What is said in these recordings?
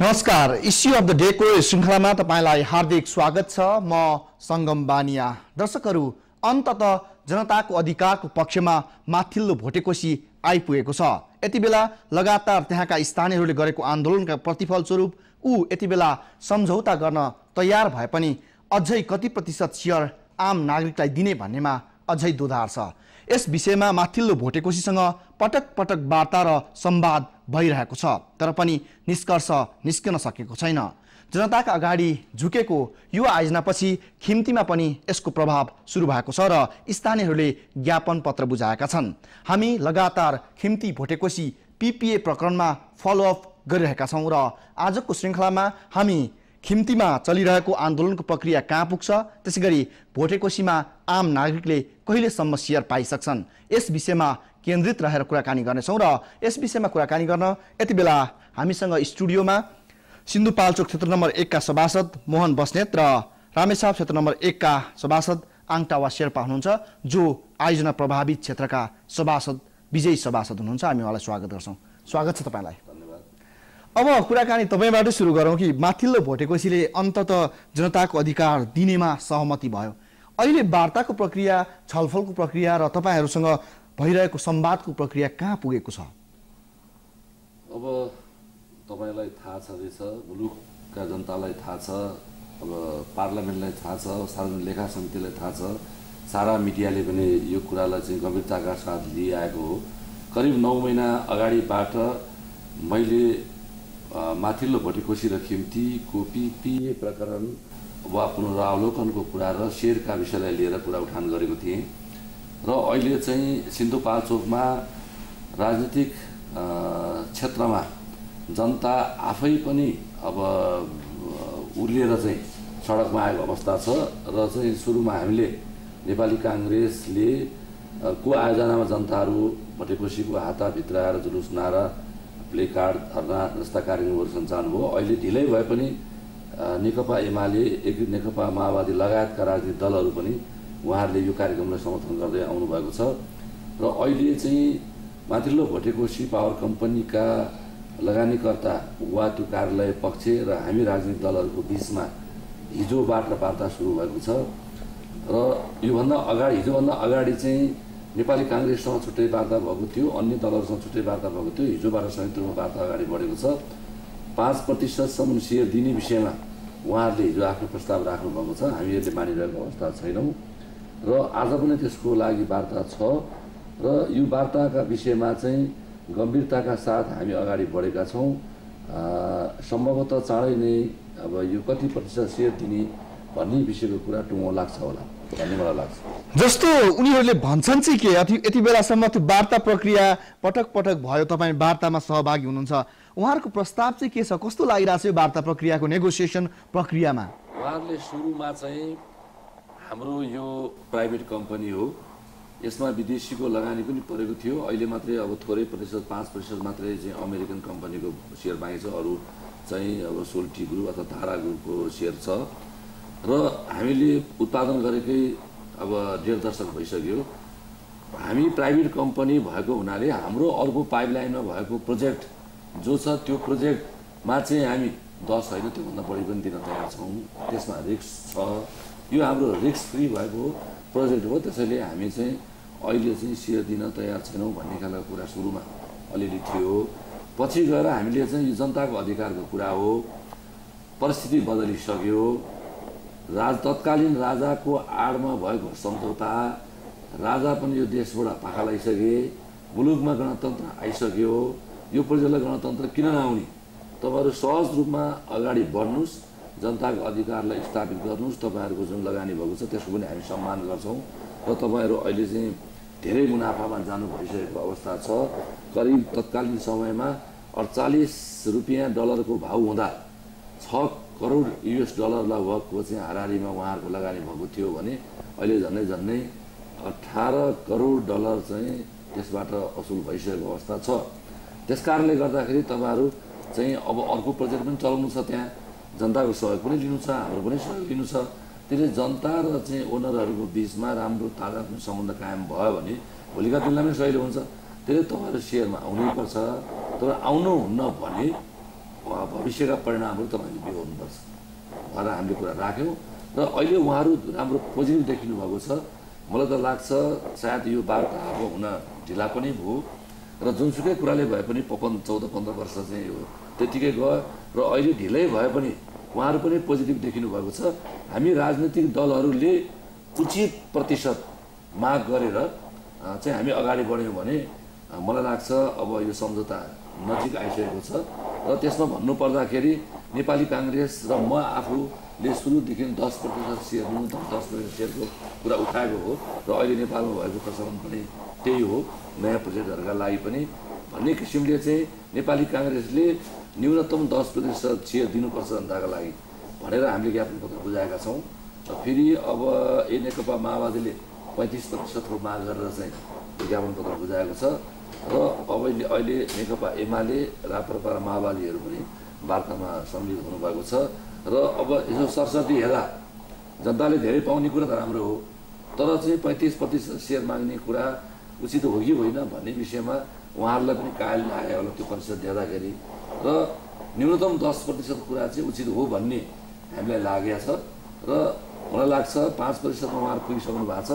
नमस्कार, issue of the day को श्रृङ्खलामा तपाईलाई हार्दिक स्वागत छ। म संगम बानिया। दर्शकहरू, अन्ततः जनताको अधिकारको पक्षमा माथिल्लो भोटेकोशी आइपुगेको छ। यति बेला लगातार त्यहाँका स्थानीयहरूले गरेको आन्दोलनका प्रतिफल स्वरूप यति बेला सम्झौता गर्न तयार भए पनि अझै कति प्रतिशत शेयर आम नागरिकलाई दिने भन्नेमा अझै दोधार छ। यस विषयमा माथिल्लो भोटेकोशीसँग पटक पटक वार्ता र संवाद भइरहेको छ, तर पनि निष्कर्ष निस्कन सकेको छैन। जनताका अगाडि झुकेको यो आयोजनापछि खिम्तीमा पनि यसको प्रभाव सुरु भएको छ र स्थानीयहरूले ज्ञापन पत्र बुझाएका छन्। हामी लगातार खिम्ती भोटेकोशी पीपीए प्रकरणमा फलोअप गरिरहेका छौँ र आजको श्रृङ्खलामा हामी खिम्तीमा चलिरहेको आन्दोलनको प्रक्रिया कहाँ पुग्छ, त्यसैगरी भोटेकोशीमा आम नागरिकले कहिलेसम्म शेयर पाइसक्छन्, यस विषयमा केन्द्रित रहेर कुराकानी गर्नेछौँ। र यस विषयमा कुराकानी गर्न यति बेला हामीसँग स्टुडियोमा सिन्धुपाल्चोक क्षेत्र नम्बर 1 का सभासद मोहन बस्नेत र रामेछाप क्षेत्र नम्बर 1 का सभासद आङटावा शेर्पा हुनुहुन्छ, जो आयोजना प्रभावित क्षेत्रका सभासद विजयी सभासद हुनुहुन्छ। हामी उहाँलाई स्वागत गर्छौँ। स्वागत छ तपाईँलाई। अब कुराकानी तपाईँबाटै सुरु गरौँ कि माथिल्लो भोटेकोशीले अन्ततः जनताको अधिकार दिनेमा सहमति भयो। अहिले वार्ताको प्रक्रिया, छलफलको प्रक्रिया र तपाईँहरूसँग भइरहेको संवादको प्रक्रिया कहाँ पुगेको छ? अब तपाईँलाई थाहा छँदैछ, मुलुकका जनतालाई थाहा छ, अब पार्लियामेन्टलाई थाहा छ, सार्वजनिक लेखा समितिलाई थाहा छ, सारा मिडियाले पनि यो कुरालाई चाहिँ गम्भीरताका साथ लिइआएको हो। करिब 9 महिना अगाडिबाट मैले माथिल्लो भोटेकोशी र खिम्तीको पीपीए प्रकरण वा पुनरावलोकनको कुरा र शेयरका विषयलाई लिएर कुरा उठान गरेको थिएँ र अहिले चाहिँ सिन्धुपाल्चोकमा राजनीतिक क्षेत्रमा जनता आफै पनि अब उर्लिएर चाहिँ सडकमा आएको अवस्था छ र चाहिँ सुरुमा हामीले नेपाली काङ्ग्रेसले को आयोजनामा जनताहरू भोटेकोशीको हाताभित्र आएर जुलुस, नारा, प्ले कार्ड, धरना जस्ता कार्यक्रमहरू सञ्चालन भयो। अहिले ढिलै भए पनि नेकपा एमाले, एकीकृत नेकपा माओवादी लगायतका राजनीतिक दलहरू पनि उहाँहरूले यो कार्यक्रमलाई समर्थन गर्दै आउनुभएको छ र अहिले चाहिँ माथिल्लो भोटेकोशी पावर कम्पनीका लगानीकर्ता वा त्यो कार्यालय पक्ष र हामी राजनीतिक दलहरूको बिचमा हिजोबाट वार्ता सुरु भएको छ र हिजोभन्दा अगाडि चाहिँ नेपाली काङ्ग्रेससँग छुट्टै वार्ता भएको थियो, अन्य दलहरूसँग छुट्टै वार्ता भएको थियो। हिजोबाट संयुक्त रूपमा वार्ता अगाडि बढेको छ। 5% शेयर दिने विषयमा उहाँहरूले हिजो आफ्नो प्रस्ताव राख्नुभएको छ। हामीहरूले मानिरहेको अवस्था छैनौँ र आज पनि त्यसको लागि वार्ता छ र यो वार्ताका विषयमा चाहिँ गम्भीरताका साथ हामी अगाडि बढेका छौँ। सम्भवतः चाँडै नै अब यो कति प्रतिशत शेयर दिने भन्ने विषयको कुरा टुङ्गो लाग्छ होला भन्ने मलाई लाग्छ। जस्तो उनीहरूले भन्छन् चाहिँ के, यति बेलासम्म त्यो वार्ता प्रक्रिया पटक पटक भयो, तपाईँ वार्तामा सहभागी हुनुहुन्छ, उहाँहरूको प्रस्ताव चाहिँ के छ? कस्तो लागिरहेको छ यो वार्ता प्रक्रियाको नेगोसिएसन प्रक्रियामा? उहाँहरूले सुरुमा चाहिँ हाम्रो यो प्राइभेट कम्पनी हो, यसमा विदेशीको लगानी पनि परेको थियो। अहिले मात्रै अब थोरै प्रतिशत 5% मात्रै चाहिँ अमेरिकन कम्पनीको सेयर बाँकी छ, अरू चाहिँ अब सोल्टी ग्रुप अथवा धारा ग्रुपको सेयर छ र हामीले उत्पादन गरेकै अब 1.5 दशक भइसक्यो। हामी प्राइभेट कम्पनी भएको हुनाले हाम्रो अर्को पाइपलाइनमा भएको प्रोजेक्ट जो छ त्यो प्रोजेक्टमा चाहिँ हामी 10 होइन त्योभन्दा बढी पनि दिन तयार छौँ। त्यसमा रिस्क छ, यो हाम्रो रिस्क फ्री भएको प्रोजेक्ट हो। त्यसैले हामी चाहिँ अहिले चाहिँ सेयर दिन तयार छैनौँ भन्ने खालको कुरा सुरुमा अलिअलि थियो। पछि गएर हामीले चाहिँ यो जनताको अधिकारको कुरा हो, परिस्थिति बदलिसक्यो, तत्कालीन राजाको आडमा भएको सम्झौता, राजा पनि यो देशबाट पाखा लगाइसके, मुलुकमा गणतन्त्र आइसक्यो, यो प्रजालाई गणतन्त्र किन नआउने? तपाईँहरू सहज रूपमा अगाडि बढ्नुहोस्, जनताको अधिकारलाई स्थापित गर्नुहोस्, तपाईँहरूको जुन लगानी भएको छ त्यसको पनि हामी सम्मान गर्छौँ र तपाईँहरू अहिले चाहिँ धेरै मुनाफामा जानु भइसकेको अवस्था छ। करिब तत्कालीन समयमा 48 रुपियाँ डलरको भाउ हुँदा 6 करोड US डलर लगभगको चाहिँ हाराहारीमा उहाँहरूको लगानी भएको थियो भने अहिले झन्डै 18 करोड डलर चाहिँ त्यसबाट असुल भइसकेको अवस्था छ। त्यस कारणले गर्दाखेरि तपाईँहरू चाहिँ अब अर्को प्रोजेक्ट पनि चलाउनु छ, त्यहाँ जनताको सहयोग पनि लिनु छ, हाम्रो पनि सहयोग लिनु छ। त्यसले जनता र चाहिँ ओनरहरूको बिचमा राम्रो तादात्म्य सम्बन्ध कायम भयो भने भोलिका दिनलाई पनि सजिलो हुन्छ। त्यसले तपाईँहरू सेयरमा आउनै पर्छ। तर आउनुहुन्न भने भविष्यका परिणामहरू तपाईँले बिहोर्नुपर्छ भनेर हामीले कुरा राख्यौँ र अहिले उहाँहरू राम्रो पोजिटिभ देखिनु भएको छ। मलाई त लाग्छ सायद यो वार्ता अब हुन ढिला पनि भयो र जुनसुकै कुराले भए पनि 14-15 वर्ष चाहिँ यो त्यतिकै गयो र अहिले ढिलै भए पनि उहाँहरू पनि पोजिटिभ देखिनु भएको छ। हामी राजनीतिक दलहरूले उचित प्रतिशत माग गरेर चाहिँ हामी अगाडि बढ्यौँ भने मलाई लाग्छ अब यो सम्झौता नजिक आइसकेको छ र त्यसमा भन्नुपर्दाखेरि नेपाली काङ्ग्रेस र म आफूले सुरुदेखि 10% सेयर न्यूनतम 10% सेयरको कुरा उठाएको हो र अहिले नेपालमा भएको प्रचलन पनि त्यही हो नयाँ प्रोजेक्टहरूका लागि पनि भन्ने किसिमले चाहिँ नेपाली काङ्ग्रेसले न्यूनतम 10% सेयर दिनुपर्छ जनताका लागि भनेर हामीले ज्ञापन पत्र बुझाएका छौँ। फेरि अब नेकपा माओवादीले 35% को माग गरेर चाहिँ ज्ञापन पत्र बुझाएको छ र अब अहिले नेकपा एमाले राप्रपा र माओवादीहरू पनि वार्तामा सम्मिलित हुनुभएको छ र अब यसो सरस्वती हेर्दा जनताले धेरै पाउने कुरा त राम्रो हो तर चाहिँ 35% सेयर माग्ने कुरा उचित हो कि होइन भन्ने विषयमा उहाँहरूलाई पनि कायल आयो होला त्यो प्रतिशत दिँदाखेरि र न्यूनतम 10% कुरा चाहिँ उचित हो भन्ने हामीलाई लागेको छ र मलाई लाग्छ 5% उहाँहरू पुगिसक्नु भएको छ।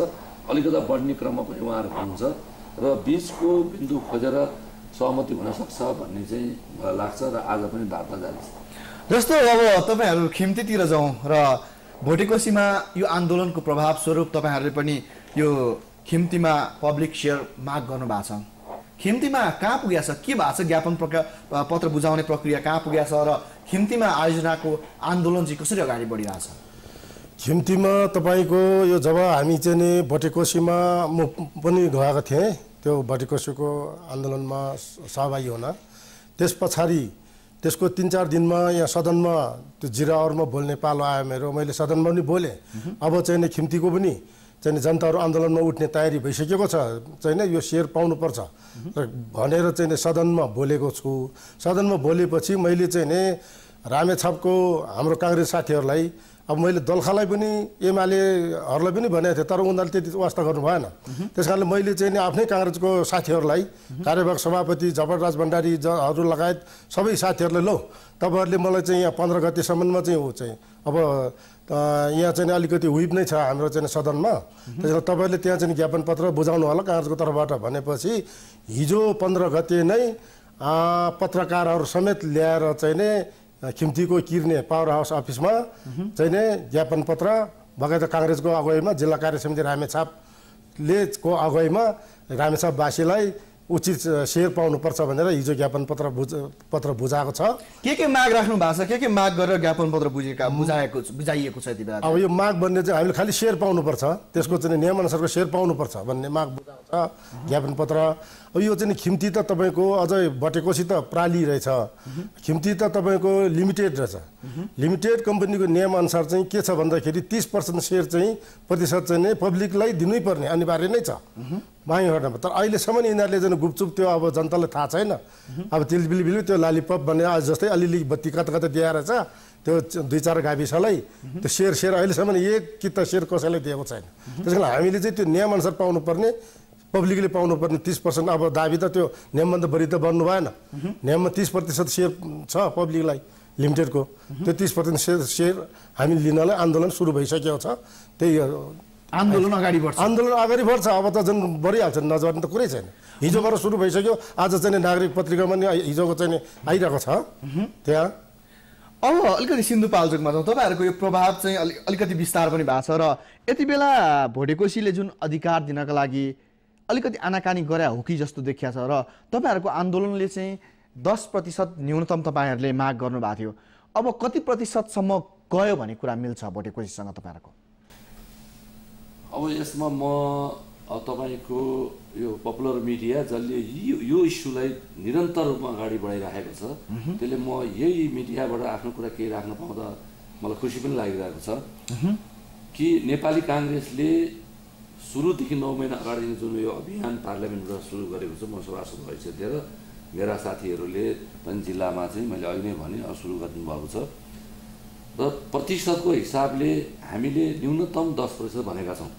अलिकता बढ्ने क्रममा पनि उहाँहरू हुनुहुन्छ र बिचको बिन्दु खोजेर सहमति हुन सक्छ भन्ने चाहिँ मलाई लाग्छ र आज पनि वार्ता जारी छ। जस्तो अब तपाईँहरू खिम्तीतिर जाउँ र भोटेकोसीमा यो आन्दोलनको प्रभाव स्वरूप तपाईँहरूले पनि यो खिम्तीमा पब्लिक सेयर माग गर्नु भएको छ। खिम्तीमा कहाँ पुगेको छ, के भएको छ, ज्ञापन पत्र बुझाउने प्रक्रिया कहाँ पुगेको छ र खिम्तीमा आयोजनाको आन्दोलन चाहिँ कसरी अगाडि बढिरहेछ? खिम्तीमा तपाईँको यो जब हामी चाहिँ नि भोटेकोसीमा म पनि गएको थिएँ त्यो भोटेकोसीको आन्दोलनमा सहभागी हुन, त्यस पछाडि त्यसको 3-4 दिनमा यहाँ सदनमा त्यो जिरावरमा बोल्ने पालो आयो मेरो। मैले सदनमा पनि बोलेँ अब चाहिँ नि खिम्तीको पनि चाहिँ जनताहरू आन्दोलनमा उठ्ने तयारी भइसकेको छ चाहिँ यो सेयर पाउनुपर्छ र भनेर चाहिँ सदनमा बोलेको छु। सदनमा बोलेपछि मैले चाहिँ नि रामेछापको हाम्रो काङ्ग्रेस साथीहरूलाई अब मैले दलखालाई पनि एमालेहरूलाई पनि भनेको थिएँ तर उनीहरूले त्यति वास्ता गर्नु भएन। त्यस कारणले मैले चाहिँ आफ्नै काङ्ग्रेसको साथीहरूलाई कार्यवाहक सभापति जफरराज भण्डारीहरू लगायत सबै साथीहरूले लो तपाईँहरूले मलाई चाहिँ यहाँ 15 गतेसम्ममा चाहिँ ऊ चाहिँ अब यहाँ चाहिँ अलिकति हुइप नै छ हाम्रो चाहिँ सदनमा, त्यसले तपाईँहरूले त्यहाँ चाहिँ ज्ञापन पत्र बुझाउनु होला काङ्ग्रेसको तर्फबाट भनेपछि हिजो 15 गते नै पत्रकारहरू समेत ल्याएर चाहिँ नि खिम्तीको किर्ने पावर हाउस अफिसमा चाहिँ नि ज्ञापन पत्र बगैँचा काङ्ग्रेसको अगुवाईमा जिल्ला कार्य समिति रामेछापले को अगुवाईमा रामेछापवासीलाई उचित सेयर पाउनुपर्छ भनेर हिजो ज्ञापन पत्र बुझाएको छ। के माग राख्नु भएको छ, के माग गरेर ज्ञापन पत्र बुझाइएको छ यति बेला? अब यो माग भन्ने चाहिँ हामीले खालि सेयर पाउनुपर्छ, त्यसको चाहिँ नियमअनुसारको सेयर पाउनुपर्छ भन्ने माग बुझाएको छ ज्ञापन पत्र। अब यो चाहिँ खिम्ती त तपाईँको अझै भटेकोसी त प्राली रहेछ, खिम्ती त तपाईँको लिमिटेड रहेछ। लिमिटेड कम्पनीको नियमअनुसार चाहिँ के छ भन्दाखेरि 30% सेयर चाहिँ प्रतिशत चाहिँ पब्लिकलाई दिनै पर्ने अनिवार्य नै छ माइहरमा। तर अहिलेसम्म यिनीहरूले चाहिँ गुपचुप त्यो अब जनतालाई थाहा छैन, अब तिलबिलबिल त्यो लालिपप भन्ने आज जस्तै अलिअलि बत्ती कता दिएर छ त्यो 2-4 गाविसलाई त्यो सेयर अहिलेसम्म एक किता सेयर कसैलाई दिएको छैन। त्यस कारण हामीले चाहिँ त्यो नियमअनुसार पाउनुपर्ने पब्लिकले पाउनुपर्ने 30%, अब दाबी त त्यो नियमभन्दा बढी त बन्नु भएन। नियममा 30% सेयर छ पब्लिकलाई लिमिटेडको, त्यो 30% सेयर हामी लिनलाई आन्दोलन सुरु भइसकेको छ। त्यही आन्दोलन अगाडि बढ्छ अब त झन् बढिहाल्छ, नजर्ने त कुरै छैन। हिजोबाट सुरु भइसक्यो, आज चाहिँ नागरिक पत्रिकामा नि हिजोको चाहिँ आइरहेको छ त्यहाँ। अब अलिकति सिन्धुपाल्चोकमा जाउँ, तपाईँहरूको यो प्रभाव चाहिँ अलिकति विस्तार पनि भएको छ र यति बेला भोटेकोसीले जुन अधिकार दिनका लागि अलिकति आनाकानी गरे हो कि जस्तो देखिया छ र तपाईँहरूको आन्दोलनले चाहिँ 10% न्यूनतम तपाईँहरूले माग गर्नुभएको थियो। अब कति प्रतिशतसम्म गयो भन्ने कुरा मिल्छ भोटेकोसीसँग तपाईँहरूको? अब यसमा म तपाईँको यो पपुलर मिडिया जसले यो इस्युलाई निरन्तर रूपमा अगाडि बढाइरहेको छ त्यसले म यही मिडियाबाट आफ्नो कुरा केही राख्न पाउँदा मलाई खुसी पनि लागिरहेको छ कि नेपाली काङ्ग्रेसले सुरुदेखि 9 महिना अगाडि जुन यो अभियान पार्लियामेन्टबाट सुरु गरेको छ, म सभासद हैसियत लिएर मेरा साथीहरूले पनि जिल्लामा चाहिँ मैले अहिले नै भने सुरु गर्नुभएको छ र प्रतिशतको हिसाबले हामीले न्यूनतम 10% भनेका छौँ।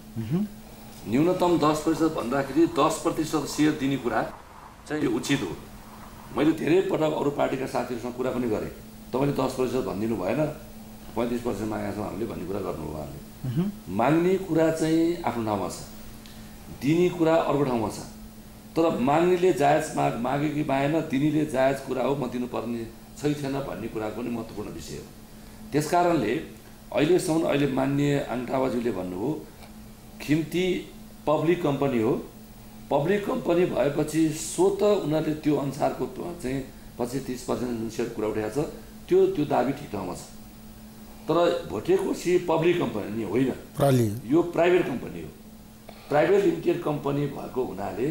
न्यूनतम 10% भन्दाखेरि 10% सेयर दिने कुरा चाहिँ यो उचित हो। मैले धेरै पटक अरू पार्टीका साथीहरूसँग कुरा पनि गरेँ तपाईँले 10% भनिदिनु भएन, 35% मागेका छौँ हामीले भन्ने कुरा गर्नुभयो उहाँले। माग्ने कुरा चाहिँ आफ्नो ठाउँमा छ, दिने कुरा अर्को ठाउँमा छ। तर माग्नेले जायज मागे कि मागेन, दिनेले जायज कुरा हो, म दिनुपर्ने छैन भन्ने कुरा पनि महत्त्वपूर्ण विषय हो। त्यस कारणले अहिलेसम्म अहिले मान्य आङटाबाज्यूले भन्नुभयो खिम्ती पब्लिक कम्पनी हो, पब्लिक कम्पनी भएपछि स्वत उनीहरूले त्यो अनुसारको चाहिँ 25-30% जुन सेयर कुरा उठाएको छ त्यो दाबी ठिक ठाउँमा छ। तर भोटेकोसी पब्लिक कम्पनी होइन, यो प्राइभेट कम्पनी हो। प्राइभेट लिमिटेड कम्पनी भएको हुनाले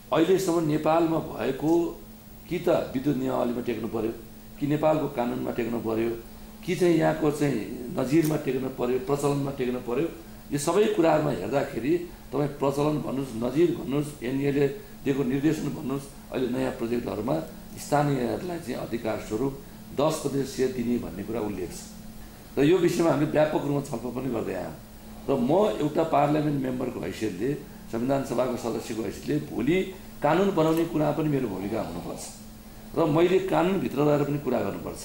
अहिलेसम्म नेपालमा भएको कि त विद्युत नियमावलीमा टेक्नु पर्यो, कि नेपालको कानुनमा टेक्नु पर्यो, कि चाहिँ यहाँको चाहिँ नजिरमा टेक्नु पर्यो, प्रचलनमा टेक्नु पर्यो। यो सबै कुराहरूमा हेर्दाखेरि तपाईँ प्रचलन भन्नुहोस्, नजिर भन्नुहोस्, एनएले दिएको निर्देशन भन्नुहोस्, अहिले नयाँ प्रोजेक्टहरूमा स्थानीयहरूलाई चाहिँ अधिकार स्वरूप 10% सेयर दिने भन्ने कुरा उल्लेख छ। र यो विषयमा हामीले व्यापक रूपमा छलफल पनि गर्दै आयौँ। र म एउटा पार्लियामेन्ट मेम्बरको हैसियतले, संविधान सभाको सदस्यको हैसियतले भोलि कानुन बनाउने कुरा पनि मेरो भूमिका हुनुपर्छ र मैले कानुनभित्र रहेर पनि कुरा गर्नुपर्छ,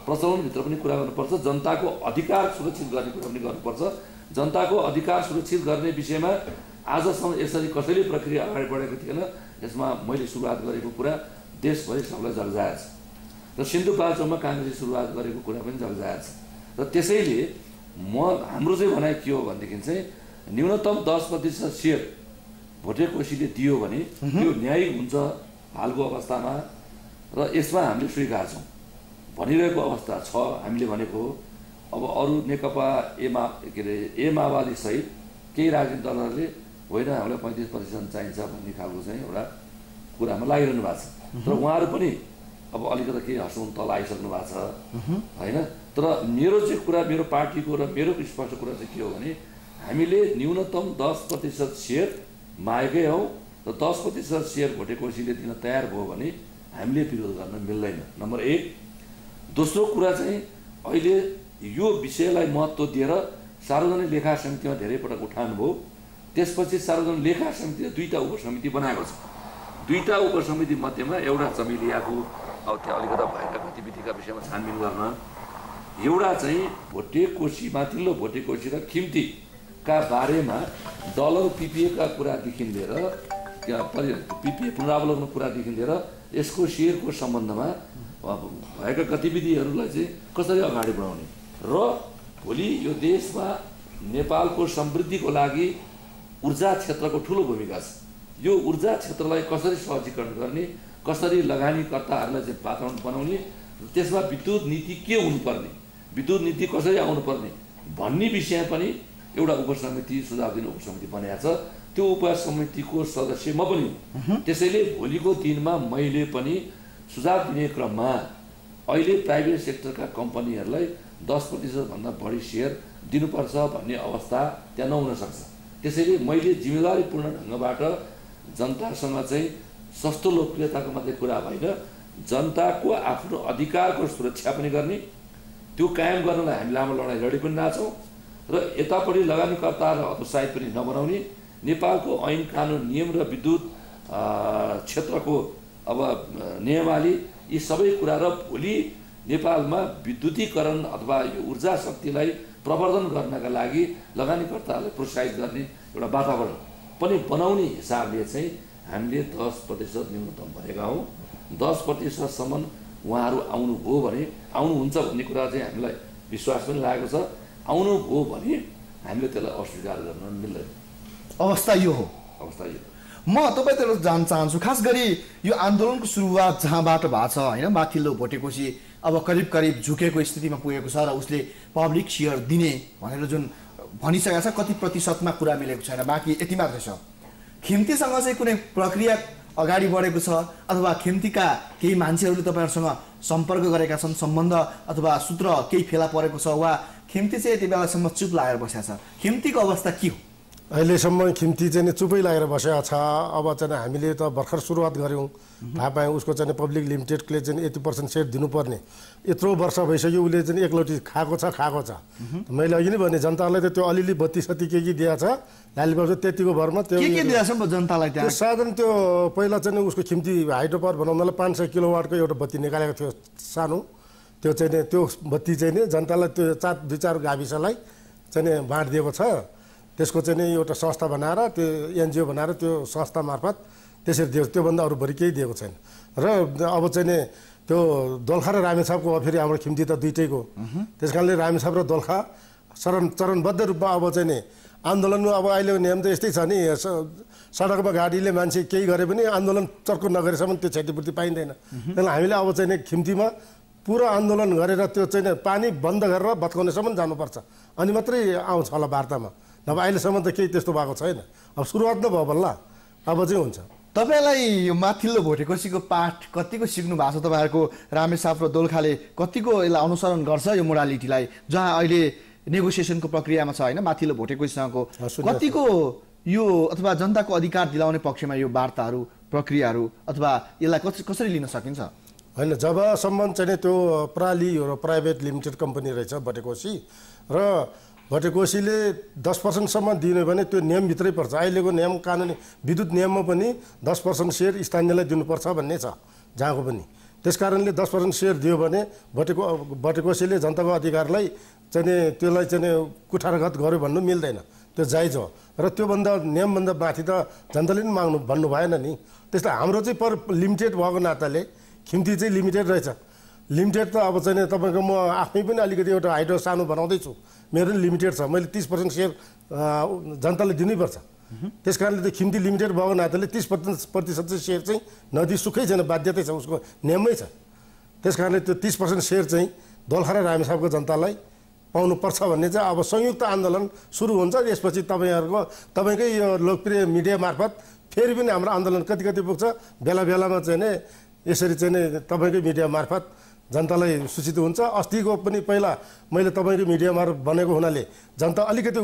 प्रचलनभित्र पनि कुरा गर्नुपर्छ, जनताको अधिकार सुरक्षित गर्ने कुरा पनि गर्नुपर्छ। जनताको अधिकार सुरक्षित गर्ने विषयमा आजसम्म यसरी कसैले प्रक्रिया अगाडि बढेको थिएन। यसमा मैले सुरुवात गरेको कुरा देशभरि सबलाई जगजाहेर छ र सिन्धुपाल्चोकमा काङ्ग्रेसले सुरुवात गरेको कुरा पनि जगजाहेर छ। र त्यसैले हाम्रो चाहिँ भनाइ के हो भनेदेखि चाहिँ न्यूनतम 10% सेयर भोटेकोसीले दियो भने त्यो न्यायिक हुन्छ हालको अवस्थामा र यसमा हामीले स्वीकार छौँ भनिरहेको अवस्था छ। हामीले भनेको अब अरू नेकपा ए माओवादी सहित केही राजनीतिक दलहरूले होइन हामीलाई 35% चाहिन्छ भन्ने खालको चाहिँ एउटा कुरामा लागिरहनु भएको छ। तर उहाँहरू पनि अब अलिकति केही हदसम्म तल आइसक्नु भएको छ होइन। तर मेरो चाहिँ कुरा, मेरो पार्टीको र मेरो स्पष्ट कुरा चाहिँ के हो भने हामीले न्यूनतम 10% सेयर मागेकै हौँ र 10% सेयर भोटेकोसीले दिन तयार भयो भने हामीले विरोध गर्न मिल्दैन, नम्बर 1। दोस्रो कुरा चाहिँ अहिले यो विषयलाई महत्त्व दिएर सार्वजनिक लेखा समितिमा धेरै पटक उठाउनु भयो। त्यसपछि सार्वजनिक लेखा समितिले 2टा उपसमिति बनाएको छ। 2टा उपसमिति मध्येमा एउटा चमेलियाको अब त्यहाँ अलिकता भएका गतिविधिका विषयमा छानबिन गर्न, एउटा चाहिँ भोटेकोसी माथिल्लो भोटेकोसी र खिम्तीका बारेमा डलर पिपिएका कुरादेखि लिएर पिपिए पुनरावलोकनको कुरादेखि लिएर यसको सेयरको सम्बन्धमा भएका गतिविधिहरूलाई चाहिँ कसरी अगाडि बढाउने र भोलि यो देशमा नेपालको समृद्धिको लागि ऊर्जा क्षेत्रको ठुलो भूमिका छ। यो ऊर्जा क्षेत्रलाई कसरी सहजीकरण गर्ने, कसरी लगानीकर्ताहरूलाई चाहिँ वातावरण बनाउने, त्यसमा विद्युत नीति के हुनुपर्ने, विद्युत नीति कसरी आउनुपर्ने भन्ने विषय पनि एउटा उपसमिति सुझाव दिने उपसमिति बनाएको छ। त्यो उपसमितिको सदस्य म पनि हुँ। त्यसैले भोलिको दिनमा मैले पनि सुझाव दिने क्रममा अहिले प्राइभेट सेक्टरका कम्पनीहरूलाई 10% भन्दा बढी सेयर दिनुपर्छ भन्ने अवस्था त्यहाँ नहुन सक्छ। त्यसैले मैले जिम्मेदारीपूर्ण ढङ्गबाट जनतासँग चाहिँ सस्तो लोकप्रियताको मात्रै कुरा होइन, जनताको आफ्नो अधिकारको सुरक्षा पनि गर्ने, त्यो कायम गर्नलाई हामी लामो लडाइँ लडी पनि रहेछौँ र यतापट्टि लगानीकर्ताहरूलाई हतोत्साहित पनि नबनाउने, नेपालको ऐन कानुन नियम र विद्युत क्षेत्रको अब नियमावली यी सबै कुरा र भोलि नेपालमा विद्युतीकरण अथवा यो ऊर्जा शक्तिलाई प्रवर्धन गर्नका लागि लगानीकर्ताहरूलाई प्रोत्साहित गर्ने एउटा वातावरण पनि बनाउने हिसाबले चाहिँ हामीले 10% न्यूनतम भनेका हौँ। 10%सम्म उहाँहरू आउनुभयो भने, आउनुहुन्छ भन्ने कुरा चाहिँ हामीलाई विश्वास पनि लागेको छ। आउनुभयो भने हामीले त्यसलाई अस्वीकार गर्न मिल्दैन। अवस्था यो हो। अवस्था यो म तपाईँतिर जान चाहन्छु, खास गरी यो आन्दोलनको सुरुवात जहाँबाट भएको छ होइन, माथिल्लो भोटेकोसी अब करिब करिब झुकेको स्थितिमा पुगेको छ र उसले पब्लिक सेयर दिने भनेर जुन भनिसकेको छ, कति प्रतिशतमा कुरा मिलेको छैन, बाँकी यति मात्रै छ। खिम्तीसँग चाहिँ कुनै प्रक्रिया अगाडि बढेको छ अथवा खिम्तीका केही मान्छेहरूले तपाईँहरूसँग सम्पर्क गरेका छन्, सम्बन्ध अथवा सूत्र केही फेला परेको छ, वा खिम्ती चाहिँ यति बेलासम्म चुप लागेर बसेको छ? खिम्तीको अवस्था के हो? अहिलेसम्म खिम्ती चाहिँ चुपै लागेर बसेको छ। अब चाहिँ हामीले त भर्खर सुरुवात गऱ्यौँ, थाहा पायौँ उसको चाहिँ पब्लिक लिमिटेडले चाहिँ 80% सेयर दिनुपर्ने। यत्रो वर्ष भइसक्यो उसले चाहिँ एकलौटी खाएको छ। मैले अघि नै भने जनतालाई त त्यो अलिअलि बत्ती सत्ती के दिएको छ, लाली बस्छ त्यतिको भरमा त्यो के दिएको छ जनतालाई? त्यो साधन त्यो पहिला चाहिँ उसको खिम्ती हाइड्रो पावर बनाउनलाई 500 किलोवाटको एउटा बत्ती निकालेको थियो सानो, त्यो चाहिँ नि त्यो बत्ती चाहिँ नि जनतालाई त्यो 2-4 गाविसलाई चाहिँ नि बाँडिदिएको छ। त्यसको चाहिँ नि एउटा संस्था बनाएर त्यो एनजिओ बनाएर त्यो संस्था मार्फत त्यसरी दिएको, त्योभन्दा अरू बढी केही दिएको छैन। र अब चाहिँ नि त्यो दोलखा र रामेछापको अब फेरि हाम्रो खिम्ती त दुइटैको, त्यस कारणले रामेछाप र दोलखा चरणबद्ध रूपमा अब चाहिँ नि आन्दोलनमा अब अहिलेको नियम त यस्तै छ नि, सडकमा गाडीले मान्छे केही गरे पनि आन्दोलन चर्को नगरेसम्म त्यो क्षतिपूर्ति पाइँदैन। त्यसलाई हामीले अब चाहिँ नि खिम्तीमा पुरा आन्दोलन गरेर त्यो चाहिँ पानी बन्द गरेर भत्काउनेसम्म जानुपर्छ, अनि मात्रै आउँछ होला वार्तामा, नभए अहिलेसम्म त केही त्यस्तो भएको छैन। अब सुरुवात नै भयो बल्ल, अब चाहिँ हुन्छ। तपाईँलाई यो माथिल्लो भोटेकोसीको पाठ कतिको सिक्नु भएको छ? तपाईँहरूको रामेछाप र दोलखाले कतिको यसलाई अनुसरण गर्छ यो मोडालिटीलाई, जहाँ अहिले नेगोसिएसनको प्रक्रियामा छ होइन माथिल्लो भोटेकोसीसँगको? कतिको यो अथवा जनताको अधिकार दिलाउने पक्षमा यो वार्ताहरू प्रक्रियाहरू अथवा यसलाई कसरी लिन सकिन्छ? होइन, जबसम्म चाहिँ त्यो प्राली हो प्राइभेट लिमिटेड कम्पनी रहेछ भोटेकोसी, र भोटेकोसीले 10% दिने भने त्यो नियमभित्रै पर्छ। अहिलेको नियम कानुनी विद्युत नियममा पनि 10% सेयर स्थानीयलाई दिनुपर्छ भन्ने छ जहाँको पनि। त्यस कारणले 10% सेयर दियो भने भोटेकोसीले जनताको अधिकारलाई चाहिँ त्यसलाई चाहिँ कुठारघात गर्यो भन्नु मिल्दैन, त्यो जायज हो। र त्योभन्दा नियमभन्दा माथि त जनताले पनि माग्नु भन्नु भएन नि। त्यस्तो हाम्रो चाहिँ लिमिटेड भएको नाताले खिम्ती चाहिँ लिमिटेड रहेछ। लिमिटेड त अब चाहिँ तपाईँको म आफै पनि अलिकति एउटा हाइड्रो सानो बनाउँदैछु, मेरो पनि लिमिटेड छ, मैले 30% सेयर जनताले दिनैपर्छ। त्यस कारणले त खिम्ती लिमिटेड भएको नाताले 30% चाहिँ सेयर चाहिँ नदी सुकै छैन, बाध्यतै छ, उसको नियममै छ। त्यस कारणले त्यो 30% सेयर चाहिँ दोलखा र रामेछापको जनतालाई पाउनुपर्छ भन्ने चाहिँ अब संयुक्त आन्दोलन सुरु हुन्छ। यसपछि तपाईँकै यो लोकप्रिय मिडिया मार्फत फेरि पनि हाम्रो आन्दोलन कति पुग्छ, बेला बेलामा चाहिँ नि यसरी चाहिँ नि तपाईँकै मिडिया मार्फत जनतालाई सूचित हुन्छ। अस्तिको पनि पहिला मैले तपाईँको मिडिया मार्फत बनेको हुनाले जनता अलिकति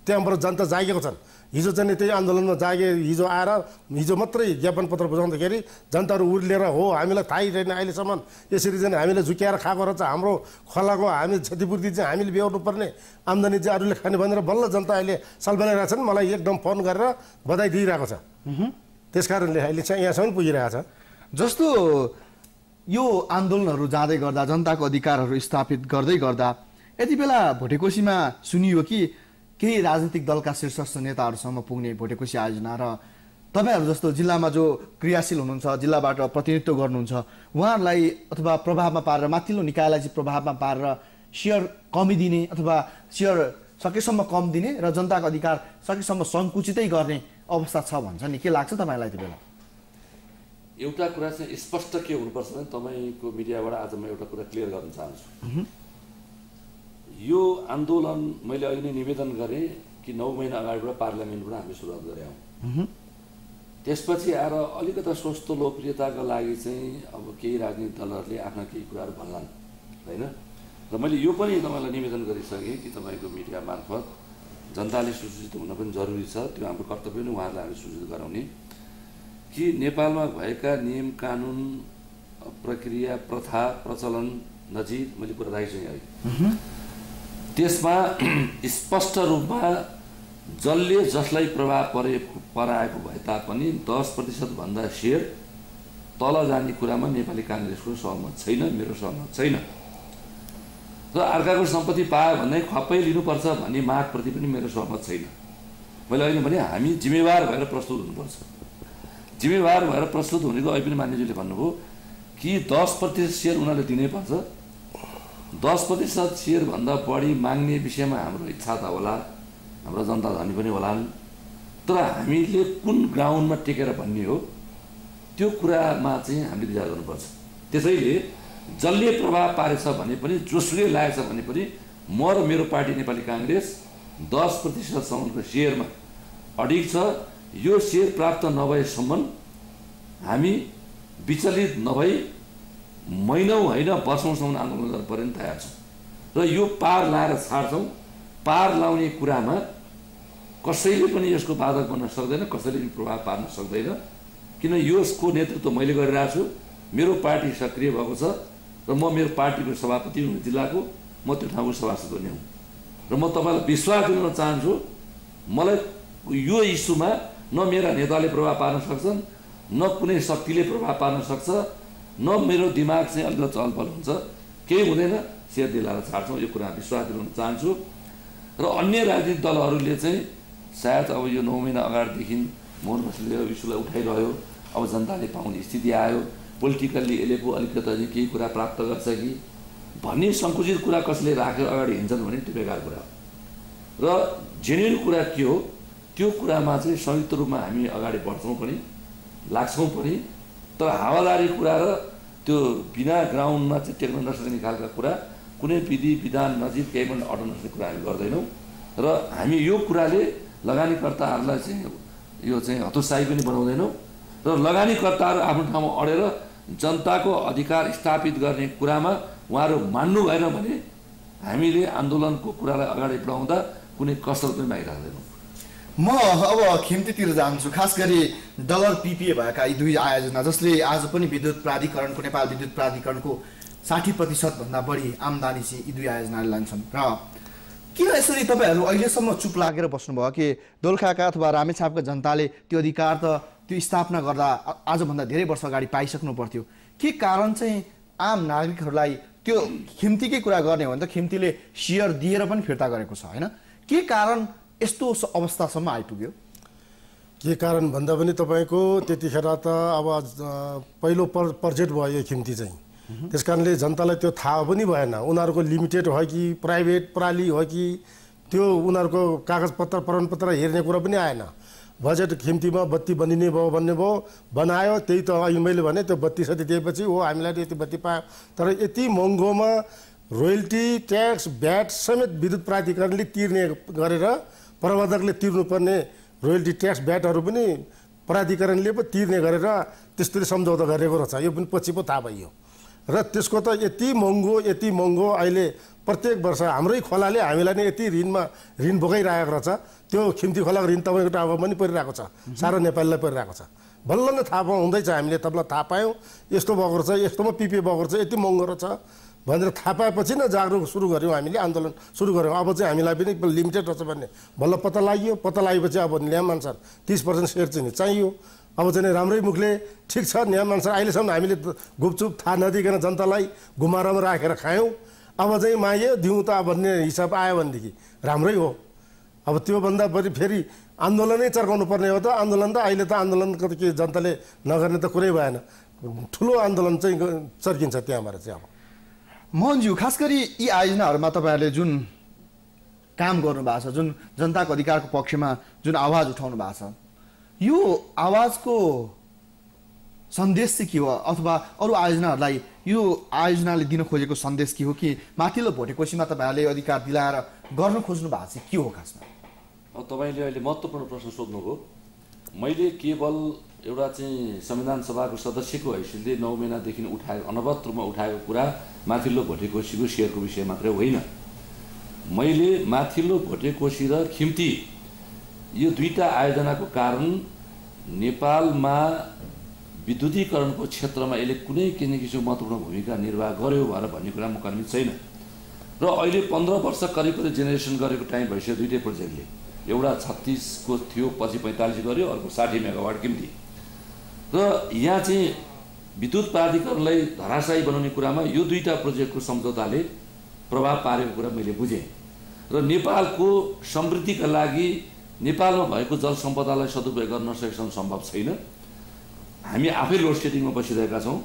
त्यहाँबाट जनता जागेको छन्। हिजो चाहिँ त्यही आन्दोलनमा जागे, हिजो आएर हिजो मात्रै ज्ञापन पत्र बुझाउँदाखेरि जनताहरू उर्लेर हो हामीलाई थाहै छैन अहिलेसम्म, यसरी चाहिँ हामीले झुक्याएर खाएको रहेछ, हाम्रो खोलाको हामी क्षतिपूर्ति चाहिँ हामीले बेहोर्नु पर्ने, आम्दानी चाहिँ अरूले खाने भनेर बल्ल जनता अहिले सल्बलाइरहेको छन्। मलाई एकदम फोन गरेर बधाई दिइरहेको छ। त्यस कारणले अहिले चाहिँ यहाँसम्म पुगिरहेको छ। जस्तो यो आन्दोलनहरू जाँदै गर्दा, जनताको अधिकारहरू स्थापित गर्दै गर्दा यति बेला भोटेकोसीमा सुनियो कि केही राजनीतिक दलका शीर्षस्थ नेताहरूसम्म पुग्ने भोटेकोसी आयोजना, र तपाईँहरू जस्तो जिल्लामा जो क्रियाशील हुनुहुन्छ, जिल्लाबाट प्रतिनिधित्व गर्नुहुन्छ, उहाँहरूलाई अथवा प्रभावमा पारेर माथिल्लो निकायलाई चाहिँ प्रभावमा पारेर सेयर कमी दिने अथवा सेयर सकेसम्म कम दिने र जनताको अधिकार सकेसम्म सङ्कुचितै गर्ने अवस्था छ भन्छ नि, के लाग्छ तपाईँलाई त्यो बेला? एउटा कुरा चाहिँ स्पष्ट के हुनुपर्छ भने तपाईँको मिडियाबाट आज म एउटा कुरा क्लियर गर्न चाहन्छु। यो आन्दोलन मैले अहिले नै निवेदन गरेँ कि 9 महिना अगाडिबाट पार्लियामेन्टबाट हामी सुरुवात गरे हौँ। त्यसपछि आएर अलिकता स्वस्थ लोकप्रियताको लागि चाहिँ अब केही राजनीतिक दलहरूले आफ्ना केही कुराहरू भन्लान् होइन, र मैले यो पनि तपाईँलाई निवेदन गरिसकेँ कि तपाईँको मिडिया मार्फत जनताले सूचित हुन पनि जरुरी छ। त्यो हाम्रो कर्तव्य नै उहाँहरूलाई हामी सूचित गराउने कि नेपालमा भएका नियम कानुन प्रक्रिया प्रथा प्रचलन नजिर मैले कुरा राखेँ अहिले, त्यसमा स्पष्ट रूपमा जसले जसलाई प्रभाव पराएको भए तापनि 10% भन्दा सेयर तल जाने कुरामा नेपाली काङ्ग्रेसको सहमत छैन, मेरो सहमत छैन। र अर्काको सम्पत्ति पायो भन्दै खप्पै लिनुपर्छ भन्ने मागप्रति पनि मेरो सहमत छैन। मैले अहिले भने हामी जिम्मेवार भएर प्रस्तुत हुनुपर्छ। जिम्मेवार भएर प्रस्तुत हुनेको अहिले पनि मान्यजीले भन्नुभयो कि 10% सेयर उनीहरूले दिनैपर्छ। 10% सेयरभन्दा बढी माग्ने विषयमा हाम्रो इच्छा त होला, हाम्रो जनता धनी पनि होलान्, तर हामीले कुन ग्राउन्डमा टेकेर भन्ने हो त्यो कुरामा चाहिँ हामीले विचार गर्नुपर्छ। त्यसैले जसले प्रभाव पारेछ भने पनि, जोसुकै लागेछ भने पनि म र मेरो पार्टी नेपाली काङ्ग्रेस 10%सम्मको सेयरमा अडिग छ। यो सेयर प्राप्त नभएसम्म हामी विचलित नभई महिनौँ होइन वर्षौँसम्म आन्दोलन गर्न पर्ने तयार छौँ र यो पार लाएर छाड्छौँ। पार लाउने कुरामा कसैले पनि यसको बाधक बन्न सक्दैन, कसैले पनि प्रभाव पार्न सक्दैन, किन यसको नेतृत्व मैले गरिरहेको छु। मेरो पार्टी सक्रिय भएको छ र म मेरो पार्टीको सभापति हुँ, जिल्लाको म त्यो ठाउँको सभासद हुने हुँ र म तपाईँलाई विश्वास दिन चाहन्छु, मलाई यो इस्युमा न मेरा नेताले प्रभाव पार्न सक्छन्, न कुनै शक्तिले प्रभाव पार्न सक्छ, न मेरो दिमाग चाहिँ अलिकति चहलपहल हुन्छ। केही हुँदैन, सेयर दिलाएर छाड्छौँ, यो कुरा विश्वास दिलाउन चाहन्छु। र अन्य राजनीतिक दलहरूले चाहिँ सायद अब यो 9 महिना अगाडिदेखि मोहन बस्नेतले इस्युलाई उठाइरह्यो, अब जनताले पाउने स्थिति आयो, पोलिटिकल्ली यसले पो अलिकति केही कुरा प्राप्त गर्छ कि भन्ने सङ्कुचित कुरा कसले राखेर अगाडि हिँड्छन् भने त्यो बेकार कुरा हो। र जेन्युन कुरा के हो त्यो कुरामा चाहिँ संयुक्त रूपमा हामी अगाडि बढ्छौँ पनि, लाग्छौँ पनि। तर हावादारी कुरा र त्यो बिना ग्राउन्डमा चाहिँ टेक्न नसक्ने खालका कुरा, कुनै विधि विधान नजिक केही पनि अड्न नसक्ने कुरा हामी गर्दैनौँ। र हामी यो कुराले लगानीकर्ताहरूलाई चाहिँ यो चाहिँ हतोत्साही पनि बनाउँदैनौँ। र लगानीकर्ताहरू आफ्नो ठाउँमा अडेर जनताको अधिकार स्थापित गर्ने कुरामा उहाँहरू मान्नु भएन भने हामीले आन्दोलनको कुरालाई अगाडि बढाउँदा कुनै कसर पनि मागिराख्दैनौँ। म अब खिम्तीतिर जान्छु। खास गरी डलर पिपिए भएका यी दुई आयोजना जसले आज पनि विद्युत प्राधिकरणको, नेपाल विद्युत प्राधिकरणको 60% भन्दा बढी आम्दानी चाहिँ यी दुई आयोजनाले लान्छन्। र किन यसरी तपाईँहरू अहिलेसम्म चुप लागेर बस्नुभयो कि दोलखाका अथवा रामेछापका जनताले त्यो अधिकार त त्यो स्थापना गर्दा आजभन्दा धेरै वर्ष अगाडि पाइसक्नु पर्थ्यो? के कारण चाहिँ आम नागरिकहरूलाई त्यो खिम्तीकै कुरा गर्ने हो भने त खिम्तीले सेयर दिएर पनि फिर्ता गरेको छ होइन? के कारण यस्तो अवस्थासम्म आइपुग्यो? के कारण भन्दा पनि तपाईँको त्यतिखेर त अब पहिलो प्रोजेक्ट भयो यो खिम्ती चाहिँ, त्यस कारणले जनतालाई त्यो थाहा पनि भएन उनीहरूको लिमिटेड हो कि प्राइभेट प्रणाली हो कि त्यो उनीहरूको कागजपत्र प्रमाणपत्र हेर्ने कुरा पनि आएन। बजेट खिम्तीमा बत्ती बनिने भयो भन्ने भयो, बनायो, त्यही त अहिले मैले भने त्यो बत्ती सत्ती दिएपछि हो हामीलाई यति बत्ती पायो। तर यति महँगोमा रोयल्टी ट्याक्स भ्याट समेत विद्युत प्राधिकरणले तिर्ने गरेर प्रबन्धकले तिर्नुपर्ने रोयल्टी ट्याक्स भ्याटहरू पनि प्राधिकरणले पो तिर्ने गरेर त्यस्तरी सम्झौता गरेको रहेछ। यो पनि पछि पो थाहा भयो। र त्यसको त यति महँगो अहिले प्रत्येक वर्ष हाम्रै खोलाले हामीलाई नै यति ऋण बोकाइरहेको रहेछ। त्यो खिम्ती खोलाको ऋण तपाईँको टाउमा पनि परिरहेको छ, सारा नेपालीलाई परिरहेको छ। बल्ल नै थाहा हुँदैछ, हामीले तपाईँलाई थाहा पायौँ यस्तो भएको रहेछ, यस्तोमा पिपे भएको रहेछ, यति महँगो रहेछ भनेर थाहा पाएपछि नै जागरुक सुरु गऱ्यौँ, हामीले आन्दोलन सुरु गऱ्यौँ। अब चाहिँ हामीलाई पनि लिमिटेड रहेछ भन्ने बल्ल पत्ता लाग्यो। पत्ता लागेपछि अब नियमअनुसार 30% सेयर चाहिँ चाहियो। अब चाहिँ राम्रै मुखले ठिक छ नियमअनुसार अहिलेसम्म हामीले गुपचुप थाहा नदिकन जनतालाई गुमारामा राखेर खायौँ। अब चाहिँ माग्यो दिउँ त भन्ने हिसाब आयो भनेदेखि राम्रै हो। अब त्योभन्दा बढी फेरि आन्दोलनै चर्काउनु पर्ने हो त। आन्दोलन त अहिले त आन्दोलनको त के जनताले नगर्ने त कुरै भएन। ठुलो आन्दोलन चाहिँ चर्किन्छ त्यहाँबाट चाहिँ। अब मोहनज्यू, खास गरी यी आयोजनाहरूमा तपाईँहरूले जुन काम गर्नुभएको छ, जुन जनताको अधिकारको पक्षमा जुन आवाज उठाउनु भएको छ, यो आवाजको सन्देश चाहिँ के हो? अथवा अरू आयोजनाहरूलाई यो आयोजनाले दिन खोजेको सन्देश के हो कि माथिल्लो भोटेकोसीमा तपाईँहरूले अधिकार दिलाएर गर्न खोज्नु भएको चाहिँ के हो खासमा? अब तपाईँले अहिले महत्त्वपूर्ण प्रश्न सोध्नुभयो। मैले केवल एउटा चाहिँ संविधान सभाको सदस्यको हैसियतले 9 महिनादेखि उठाएको अनवरत रूपमा उठाएको कुरा माथिल्लो भोटेकोसीको सेयरको विषय मात्रै होइन। मैले माथिल्लो भोटेकोसी र खिम्ती यो दुईटा आयोजनाको कारण नेपालमा विद्युतीकरणको क्षेत्रमा यसले कुनै किसिमको महत्त्वपूर्ण भूमिका निर्वाह गर्यो भनेर भन्ने कुरा म कन्भिन्स छैन। र अहिले 15 वर्ष करिब जेनेरेसन गरेको टाइम भइसक्यो दुईटै प्रोजेक्टले। एउटा 36 को थियो, पछि 45 गर्यो, अर्को 60 मेगावाट खिम्ती। र यहाँ चाहिँ विद्युत प्राधिकरणलाई धराशायी बनाउने कुरामा यो दुईटा प्रोजेक्टको सम्झौताले प्रभाव पारेको कुरा मैले बुझेँ। र नेपालको समृद्धिका लागि नेपालमा भएको जल सम्पदालाई सदुपयोग गर्न नसकेसम्म सम्भव छैन। हामी आफै लोड सेडिङमा बसिरहेका छौँ।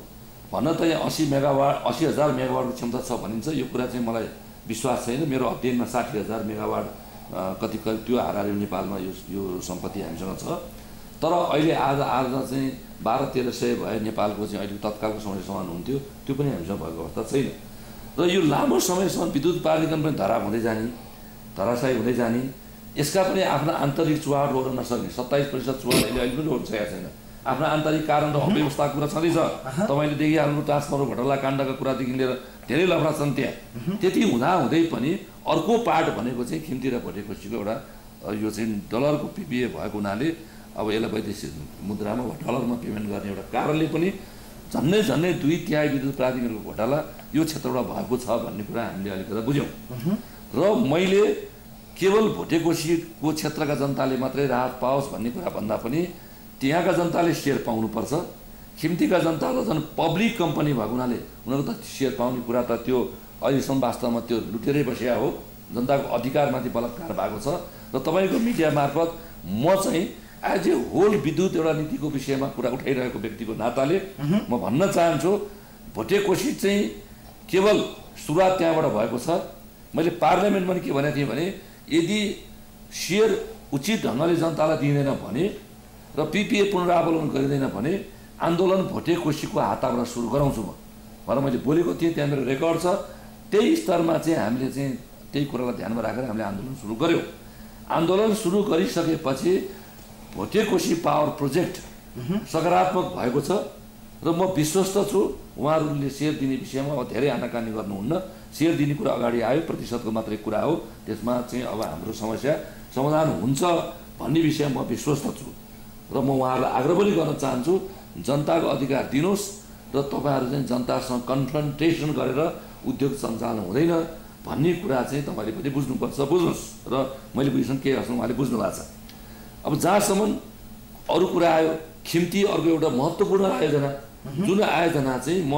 भन्न त यहाँ 80,000 मेगावाटको क्षमता छ भनिन्छ, यो कुरा चाहिँ मलाई विश्वास छैन। मेरो अध्ययनमा 60,000 मेगावाट कति त्यो हाराले नेपालमा यो सम्पत्ति हामीसँग छ। तर अहिले आज चाहिँ 1200-1300 भए नेपालको चाहिँ अहिले तत्कालको समस्या समाधान हुन्थ्यो, त्यो पनि हामीसँग भएको अवस्था छैन। र यो लामो समयसम्म विद्युत प्राधिकरण पनि धराप हुँदै जाने, धराशायी हुँदै जाने, यसका पनि आफ्ना आन्तरिक चुहाट रोक्न नसक्ने 27% चुहाट अहिले पनि रोक्न सकेको छैन। आफ्ना आन्तरिक कारण र अव्यवस्थाको कुरा छँदैछ। तपाईँले देखिहाल्नु ट्रान्सफर्मर घोटाला काण्डका कुरादेखि लिएर धेरै लफडा छन् त्यहाँ। त्यति हुँदै पनि अर्को पार्ट भनेको चाहिँ खिम्ती र भोटेकोसीको एउटा यो चाहिँ डलरको पिपिए भएको हुनाले अब यसलाई वैदेशिक मुद्रामा वा डलरमा पेमेन्ट गर्ने एउटा कारणले पनि झन्डै 2/3 विद्युत प्राधिकरणको घोटाला यो क्षेत्रबाट भएको छ भन्ने कुरा हामीले अलिकति बुझ्यौँ। र मैले केवल भोटेकोसीको क्षेत्रका जनताले मात्रै राहत पाओस् भन्ने कुरा भन्दा पनि त्यहाँका जनताले सेयर पाउनुपर्छ। खिम्तीका जनता त झन् पब्लिक कम्पनी भएको हुनाले उनीहरूको त सेयर पाउने कुरा त त्यो अहिलेसम्म वास्तवमा त्यो लुटेरै बसिया हो। जनताको अधिकारमाथि बलात्कार भएको छ र तपाईँको मिडिया मार्फत म चाहिँ एज ए होल विद्युत एउटा नीतिको विषयमा कुरा उठाइरहेको व्यक्तिको नाताले म भन्न चाहन्छु भोटेकोसी चाहिँ केवल सुरुवात त्यहाँबाट भएको छ। मैले पार्लियामेन्टमा के भनेको थिएँ भने यदि सेयर उचित ढङ्गले जनतालाई दिँदैन भने र पिपिए पुनरावलोकन गरिँदैन भने आन्दोलन भोटेकोसीको हातबाट सुरु गराउँछु म भनेर मैले बोलेको थिएँ। त्यहाँ मेरो रेकर्ड छ। त्यही स्तरमा चाहिँ हामीले चाहिँ त्यही कुरालाई ध्यानमा राखेर हामीले आन्दोलन सुरु गऱ्यौँ। आन्दोलन सुरु गरिसकेपछि भोटेकोसी पावर प्रोजेक्ट सकारात्मक भएको छ र म विश्वस्त छु उहाँहरूले सेयर दिने विषयमा अब धेरै आनाकानी गर्नुहुन्न। सेयर दिने कुरा अगाडि आयो, प्रतिशतको मात्रै कुरा हो, त्यसमा चाहिँ अब हाम्रो समस्या समाधान हुन्छ भन्ने विषयमा म विश्वस्त छु र म उहाँहरूलाई आग्रह पनि गर्न चाहन्छु जनताको अधिकार दिनुहोस् र तपाईँहरू चाहिँ जनतासँग कन्फ्रन्टेसन गरेर उद्योग सञ्चालन हुँदैन भन्ने कुरा चाहिँ तपाईँले पनि बुझ्नुपर्छ, बुझ्नुहोस् र मैले बुझ्नु केही हदसम्म उहाँले बुझ्नु भएको छ। अब जहाँसम्म अरू कुरा आयो खिम्ती अर्को एउटा महत्त्वपूर्ण आयोजना जुन आयोजना चाहिँ म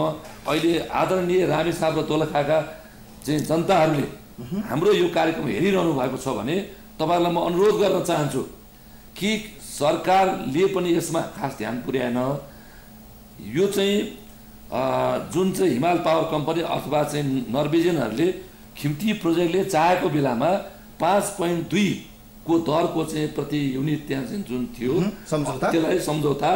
अहिले आदरणीय रामेछाप र दोलखाका चाहिँ जनताहरूले हाम्रो यो कार्यक्रम हेरिरहनु भएको छ भने तपाईँहरूलाई म अनुरोध गर्न चाहन्छु कि सरकारले पनि यसमा खास ध्यान पुर्याएन। यो चाहिँ जुन चाहिँ हिमाल पावर कम्पनी अथवा चाहिँ नर्वेजियनहरूले खिम्ती प्रोजेक्टले चाहेको बेलामा 5.2 को दरको चाहिँ प्रति युनिट त्यहाँ चाहिँ जुन थियो त्यसलाई सम्झौता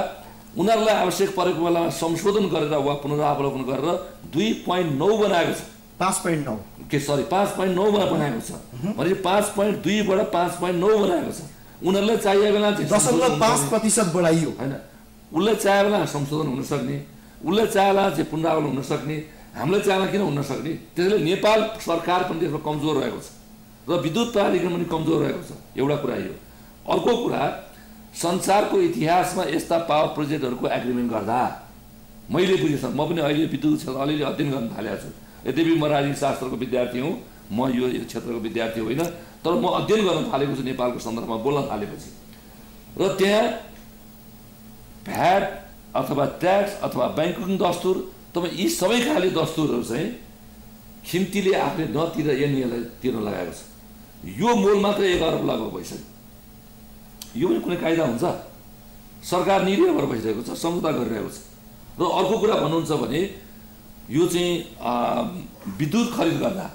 उनीहरूलाई आवश्यक परेको बेलामा संशोधन गरेर वा पुनरावलोकन गरेर 2.9 बनाएको छ। 5.9 के सरी 5.9 मा बनाएको छ भने 5.2 बाट 5.9 बनाएको छ। उनीहरूलाई चाहिएको बेला 0.5% बढाइयो हैन। उसले चाहे बेला संशोधन हुन सक्ने, उसले चाहे बेला चाहिँ पुनरावलोकन हुन सक्ने, हामीले चाहेमा किन हुन सक्ने। त्यसैले नेपाल सरकार पनि त्यसमा कमजोर रहेको छ र विद्युत प्राधिकरण पनि कमजोर रहेको छ। एउटा कुरा यो। अर्को कुरा संसारको इतिहासमा यस्ता पावर प्रोजेक्टहरूको एग्रिमेन्ट गर्दा मैले बुझेसम्म म पनि अहिले विद्युत क्षेत्र अलिअलि अध्ययन गर्न थालेको छु। यद्यपि म राजनीति शास्त्रको विद्यार्थी हुँ, म यो क्षेत्रको विद्यार्थी होइन, तर म अध्ययन गर्न थालेको छु नेपालको सन्दर्भमा बोल्न थालेपछि। र त्यहाँ भ्याट अथवा ट्याक्स अथवा ब्याङ्किङ दस्तुर तपाईँ यी सबै खाले दस्तुरहरू चाहिँ खिम्तीले आफूले नतिर एनईलाई तिर्न लगाएको छ। यो मोल मात्र 1 अरब लगभग भइसक्यो। यो पनि कुनै कायदा हुन्छ? सरकार निर्णय भएर बसिरहेको छ, सम्झौता गरिरहेको छ। र अर्को कुरा भन्नुहुन्छ भने यो चाहिँ विद्युत खरिद गर्दा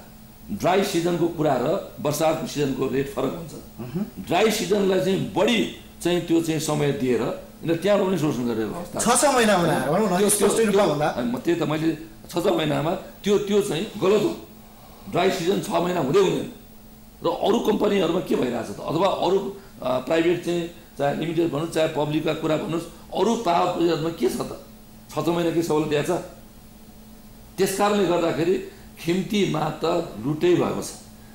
ड्राई सिजनको कुरा र बर्सातको सिजनको रेट फरक हुन्छ। ड्राई सिजनलाई चाहिँ बढी चाहिँ त्यो चाहिँ समय दिएर यिनीहरू त्यहाँबाट पनि शोषण गरेको अवस्था 6 महिना त्यही त मैले 6 महिनामा त्यो चाहिँ गलत हो। ड्राई सिजन 6 महिना हुँदै हुँदैन। र अरू कम्पनीहरूमा के भइरहेछ त अथवा अरू प्राइभेट चाहिँ चाहे लिमिटेड भन्नुहोस् चाहे पब्लिकका कुरा भन्नुहोस् अरू पावर प्रोजेक्टमा के छ त 6 महिना के सहुलियत दिएको छ। त्यस कारणले गर्दाखेरि खिम्तीमा त लुटै भएको छ।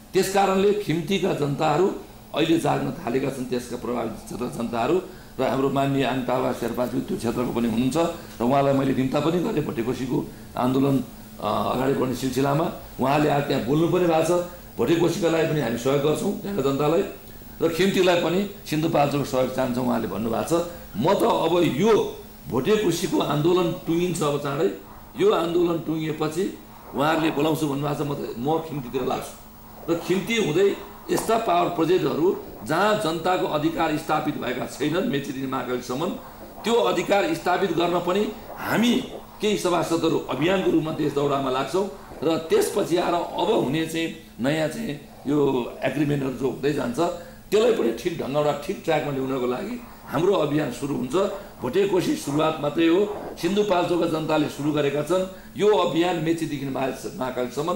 त्यस कारणले खिम्तीका जनताहरू अहिले जाग्न थालेका छन्, त्यसका प्रभावित क्षेत्रका जनताहरू र हाम्रो माननीय आङटावा शेर्पाज्यू त्यो क्षेत्रको पनि हुनुहुन्छ र उहाँलाई मैले निम्ता पनि गरेँ भोटेकोसीको आन्दोलन अगाडि बढ्ने सिलसिलामा। उहाँले आज त्यहाँ बोल्नु पनि भएको छ। भोटेकोसीका लागि पनि हामी सहयोग गर्छौँ त्यहाँका जनतालाई र खिम्तीलाई पनि सिन्धुपाल्चोकको सहयोग चाहन्छौँ उहाँले भन्नुभएको छ। म त अब यो भोटेकोसीको आन्दोलन टुङ्गिन्छ अब चाँडै। यो आन्दोलन टुङ्गिएपछि उहाँहरूले बोलाउँछु भन्नुभएको छ। म खिम्तीतिर लाग्छु र खिम्ती हुँदै यस्ता पावर प्रोजेक्टहरू जहाँ जनताको अधिकार स्थापित भएका छैनन् मेचीदेखि महाकालीसम्म त्यो अधिकार स्थापित गर्न पनि हामी केही सभासदहरू अभियानको रूपमा देश दौडामा लाग्छौँ र त्यसपछि आएर अब हुने चाहिँ नयाँ चाहिँ यो एग्रिमेन्टहरू जो हुँदै जान्छ त्यसलाई पनि ठिक ढङ्गबाट ठिक ट्र्याकमा ल्याउनको लागि हाम्रो अभियान सुरु हुन्छ। भोटेकोसी सुरुवात मात्रै हो। सिन्धुपाल्चोकका जनताले सुरु गरेका छन्। यो अभियान मेचीदेखि महाकालीसम्म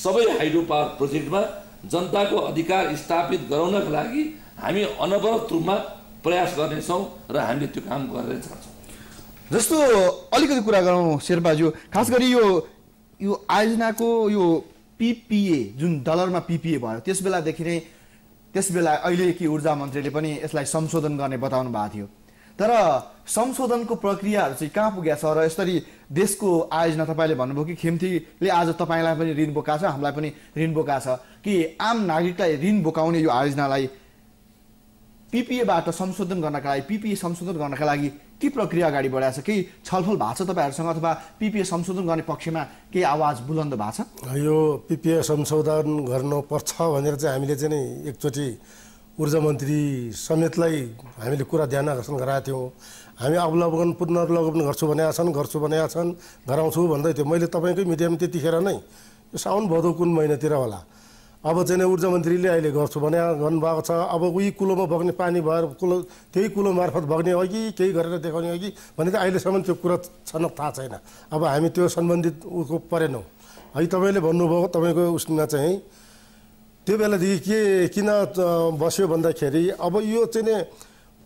सबै हाइड्रो पावर प्रोजेक्टमा जनताको अधिकार स्थापित गराउनका लागि हामी अनवरत रूपमा प्रयास गर्नेछौँ र हामीले त्यो काम गरेर जान्छौँ। जस्तो अलिकति कुरा गरौँ शेर्पाज्यू, खास गरी यो आयोजनाको यो पिपिए जुन डलरमा पिपिए भयो त्यस बेला अहिले कि ऊर्जा मन्त्रीले पनि यसलाई संशोधन गर्ने बताउनु भएको थियो। तर संशोधनको प्रक्रियाहरू चाहिँ कहाँ पुगेको छ र यसरी देशको आयोजना तपाईँले भन्नुभयो कि खिम्तीले आज तपाईँलाई पनि ऋण बोकाएको छ, हामीलाई पनि ऋण बोकाएको छ कि आम नागरिकलाई ऋण बोकाउने यो आयोजनालाई पिपिएबाट संशोधन गर्नका लागि पिपिए संशोधन गर्नका लागि के प्रक्रिया अगाडि बढाएको छ? केही छलफल भएको छ तपाईँहरूसँग अथवा पिपिए संशोधन गर्ने पक्षमा केही आवाज बुलन्द भएको छ? यो पिपिए संशोधन गर्नुपर्छ भनेर चाहिँ हामीले चाहिँ नि एकचोटि ऊर्जा मन्त्री समेतलाई हामीले कुरा ध्यान आकर्षण गराएका थियौँ। हामी अवलोकन पुनर्वलोकन गर्छु भनेका छन् गराउँछु भन्दै थियो। मैले तपाईँकै मिडियामा त्यतिखेर नै यो साउन भदौ कुन महिनातिर होला अब चाहिँ ऊर्जा मन्त्रीले अहिले गर्छु भन्नुभएको छ। अब उही कुलोमा बग्ने पानी भएर त्यही कुलो मार्फत बग्ने हो कि केही गरेर देखाउने हो कि भने त अहिलेसम्म त्यो कुरा छनक थाहा छैन। अब हामी त्यो सम्बन्धित उसको परेनौँ है। तपाईँले भन्नुभयो तपाईँको उसमा चाहिँ त्यो बेलादेखि किन बस्यो भन्दाखेरि अब यो चाहिँ नि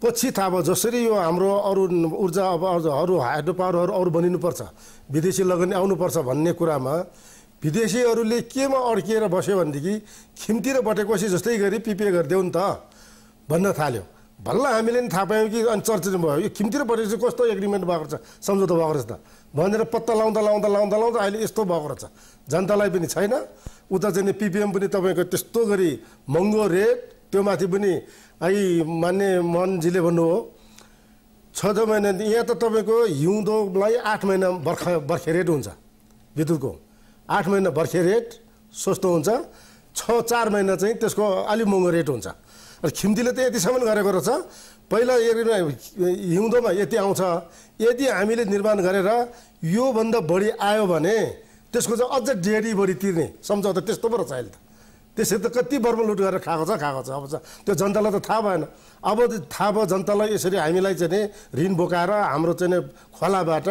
पछि थाहा भयो जसरी यो हाम्रो अरू ऊर्जा अब अरू हाइड्रो पावरहरू अरू बनिनुपर्छ विदेशी लगानी आउनुपर्छ भन्ने कुरामा विदेशीहरूले केमा अड्किएर बस्यो भनेदेखि खिम्ती र बटेकोसी जस्तै गरी पिपिए गरिदेऊ नि त भन्न थाल्यो। भल्ल हामीले नि थाहा पायौँ कि अनि चर्चित भयो यो खिम्ती र बटेकोसी कस्तो एग्रिमेन्ट भएको रहेछ सम्झौता भएको रहेछ त भनेर पत्ता लाउँदा अहिले यस्तो भएको रहेछ। जनतालाई पनि छैन उता चाहिँ पिपिएम पनि तपाईँको त्यस्तो गरी महँगो रेट त्यो माथि पनि अहिले मान्य मोहनजीले भन्नुभयो 6 महिना यहाँ त तपाईँको हिउँदोलाई 8 महिना बर्खे रेट हुन्छ विद्युतको 8 महिना बर्खे रेट सस्तो हुन्छ 4 महिना चाहिँ त्यसको अलिक महँगो रेट हुन्छ। र खिम्तीले त यतिसम्म गरेको रहेछ पहिला हिउँदोमा यति आउँछ यदि हामीले निर्माण गरेर योभन्दा बढी आयो भने त्यसको चाहिँ अझ डेढी बढी तिर्ने सम्झौता त्यस्तो पो रहेछ अहिले त। त्यसरी त कति बर्मलुट गरेर खाएको छ अब त्यो जनतालाई त थाहा भएन। अब थाहा भयो जनतालाई यसरी हामीलाई चाहिँ नि ऋण बोकाएर हाम्रो चाहिँ खोलाबाट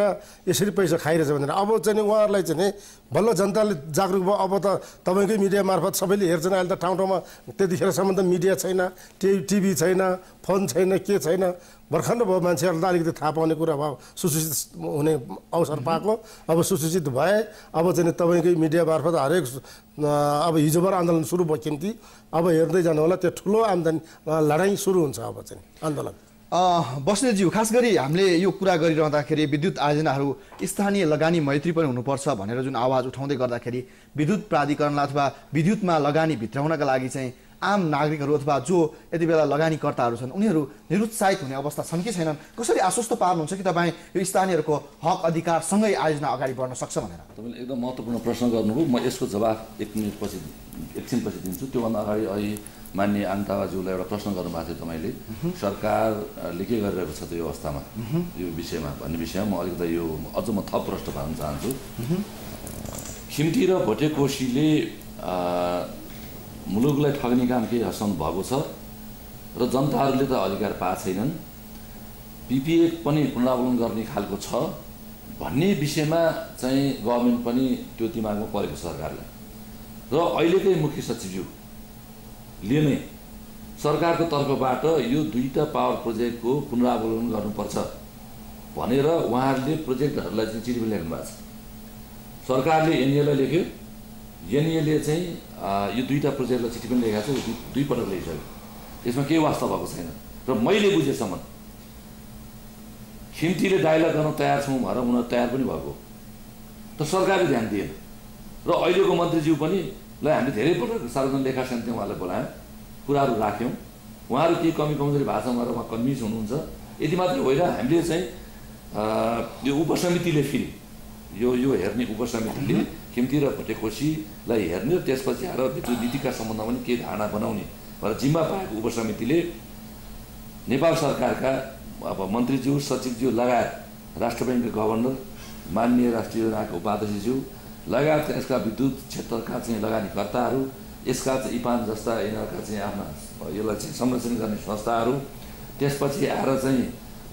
यसरी पैसा खाइरहेछ भनेर अब चाहिँ उहाँहरूलाई चाहिँ बल्ल जनताले जागरुक भयो। अब त तपाईँकै मिडिया मार्फत सबैले हेर्छन्। अहिले त ठाउँ ठाउँमा त्यतिखेरसम्म त मिडिया छैन टिभी छैन फोन छैन के छैन भर्खर भयो मान्छेहरूलाई अलिकति थाहा पाउने कुरा भयो सुसूचित हुने अवसर पाएको। अब सुसूचित भए अब चाहिँ तपाईँकै मिडिया मार्फत हरेक अब हिजोबाट आन्दोलन सुरु भयो खिम्ती अब हेर्दै जानु होला त्यो ठुलो आम्दानी लडाइँ सुरु हुन्छ अब चाहिँ आन्दोलन। बस्नेतज्यू खास गरी हामीले यो कुरा गरिरहँदाखेरि विद्युत आयोजनाहरू स्थानीय लगानी मैत्री पनि हुनुपर्छ भनेर जुन आवाज उठाउँदै गर्दाखेरि विद्युत प्राधिकरणलाई अथवा विद्युतमा लगानी भित्राउनका लागि चाहिँ आम नागरिकहरू अथवा जो यति बेला लगानीकर्ताहरू छन् उनीहरू निरुत्साहित हुने अवस्था छन् कि छैनन्? कसरी आश्वस्त पार्नुहुन्छ कि तपाईँ यो स्थानीयहरूको हक अधिकारसँगै आयोजना अगाडि बढ्न सक्छ भनेर? तपाईँले एकदम महत्त्वपूर्ण प्रश्न गर्नुभयो। म यसको जवाफ एकछिनपछि दिन्छु। त्योभन्दा अगाडि अहिले मान्य आन्ताबाजुलाई एउटा प्रश्न गर्नुभएको थियो तपाईँले सरकारले के गरिरहेको छ त यो अवस्थामा यो विषयमा भन्ने विषयमा म अलिकति यो अझ म थप प्रश्न पार्न चाहन्छु। खिम्ती र भोटेकोसीले मुलुकलाई ठग्ने काम केही हदसम्म भएको छ र जनताहरूले त अधिकार पाएको छैनन्। पिपिए पनि पुनरावलोकन गर्ने खालको छ भन्ने विषयमा चाहिँ गभर्मेन्ट पनि त्यो दिमागमा परेको सरकारलाई र अहिलेकै मुख्य सचिवज्यूले नै सरकारको तर्फबाट यो 2टा पावर प्रोजेक्टको पुनरावलोकन गर्नुपर्छ भनेर उहाँहरूले प्रोजेक्टहरूलाई चाहिँ चिठी पनि लेख्नु भएको छ। सरकारले एनएलाई लेख्यो एनएले चाहिँ यो 2टा प्रोजेक्टलाई चिठी पनि लेखेको छ 2 पटक लेखिसक्यो। यसमा केही वास्ता भएको छैन र मैले बुझेसम्म खिम्तीले डायलग गर्न तयार छौँ भनेर उनीहरू तयार पनि भएको तर सरकारले ध्यान दिएन र अहिलेको मन्त्रीज्यू पनि ल हामीले धेरै पटक सार्वजनिक लेखा समिति उहाँलाई बोलायौँ कुराहरू राख्यौँ उहाँहरू केही कमी कमजोरी भएको छ भनेर उहाँ कन्भिन्स हुनुहुन्छ। यति मात्रै होइन हामीले चाहिँ यो उपसमितिले फेरि यो हेर्ने उपसमितिले खिम्ती र भोटेकोसीलाई हेर्ने र त्यसपछि आएर विद्युत नीतिका सम्बन्धमा पनि के धारणा बनाउने भनेर जिम्मा पाएको उपसमितिले नेपाल सरकारका अब मन्त्रीज्यू सचिवज्यू लगायत राष्ट्र ब्याङ्कका गभर्नर माननीय राष्ट्रिय योजनाका उपाध्यक्षज्यू लगायत यसका विद्युत क्षेत्रका चाहिँ लगानीकर्ताहरू यसका चाहिँ इपान जस्ता यिनीहरूका चाहिँ आफ्ना यसलाई चाहिँ संरक्षण गर्ने संस्थाहरू त्यसपछि आएर चाहिँ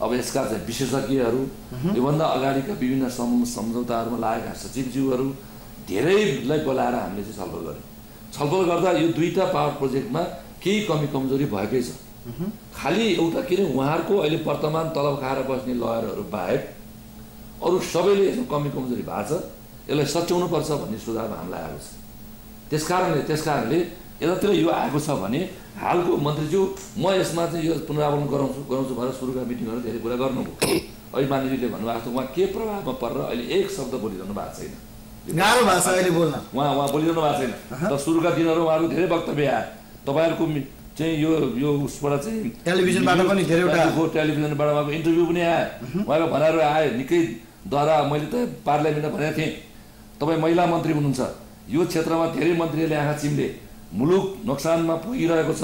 अब यसका चाहिँ विशेषज्ञहरू योभन्दा अगाडिका विभिन्न सम्झौताहरूमा लागेका सचिवज्यूहरू धेरैलाई बोलाएर हामीले चाहिँ छलफल गऱ्यौँ। छलफल गर्दा यो 2टा पावर प्रोजेक्टमा केही कमी कमजोरी भएकै छ। खालि एउटा के अरे उहाँहरूको अहिले वर्तमान तलब खाएर बस्ने लयरहरू बाहेक अरू सबैले यसमा कमी कमजोरी भएको छ यसलाई सच्याउनुपर्छ भन्ने सुझाव हामीलाई आएको छ। त्यसकारणले यतातिर यो आएको छ भने हालको मन्त्रीज्यू म यसमा चाहिँ यो पुनरावलोकन गराउँछु भनेर सुरुका मिटिङहरू धेरै कुरा गर्नुभयो। अहिले मानिसले भन्नुभएको छ उहाँ के प्रभावमा परेर अहिले एक शब्द बोलिरहनु भएको छैन। गाह्रो भाषा अहिले बोल्न उहाँ बोलिरहनु भएको छैन। र सुरुका दिनहरू उहाँहरू धेरै वक्तव्य आयो। तपाईँहरूको चाहिँ यो उसबाट चाहिँ टेलिभिजनबाट पनि धेरैवटा टेलिभिजनबाट उहाँको इन्टरभ्यू पनि आयो, उहाँको भनाइहरू आयो निकैद्वारा। मैले त पार्लियामेन्टमा भनेको थिएँ, तपाईँ महिला मन्त्री हुनुहुन्छ, यो क्षेत्रमा धेरै मन्त्रीले आँखा चिम्ले, मुलुक नोक्सानमा पुगिरहेको छ,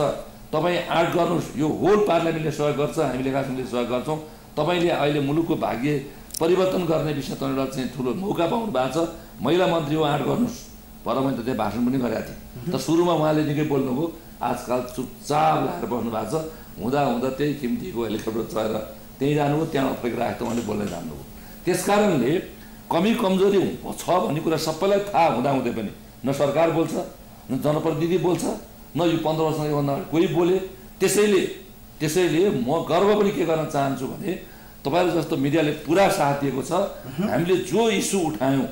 तपाईँ आँट गर्नुहोस्, यो होल पार्लियामेन्टले सहयोग गर्छ, हामी लेखासङ्घले सहयोग गर्छौँ, तपाईँले अहिले मुलुकको भाग्य परिवर्तन गर्ने विषयमा एउटा चाहिँ ठुलो मौका पाउनु भएको छ, महिला मन्त्री हो, आँट गर्नुहोस्। पर मैले त त्यहाँ भाषण पनि गरेको थिएँ, तर सुरुमा उहाँले निकै बोल्नुभयो, आजकल चुपचाप लगाएर बस्नु भएको छ, हुँदा त्यही खिम्तीको हेलिकप्टर चढेर त्यहीँ जानुभयो, त्यहाँ फर्केर आएको त उहाँले बोल्दै जानुभयो। त्यस कारणले कमी कमजोरी छ भन्ने कुरा सबैलाई थाहा हुँदाहुँदै पनि न सरकार बोल्छ, न जनप्रतिनिधि बोल्छ, न यो 15 वर्षमा योभन्दा कोही बोले। त्यसैले म गर्व पनि के गर्न चाहन्छु भने तपाईँहरू जस्तो मिडियाले पुरा साथ दिएको छ। हामीले जो इस्यु उठायौँ,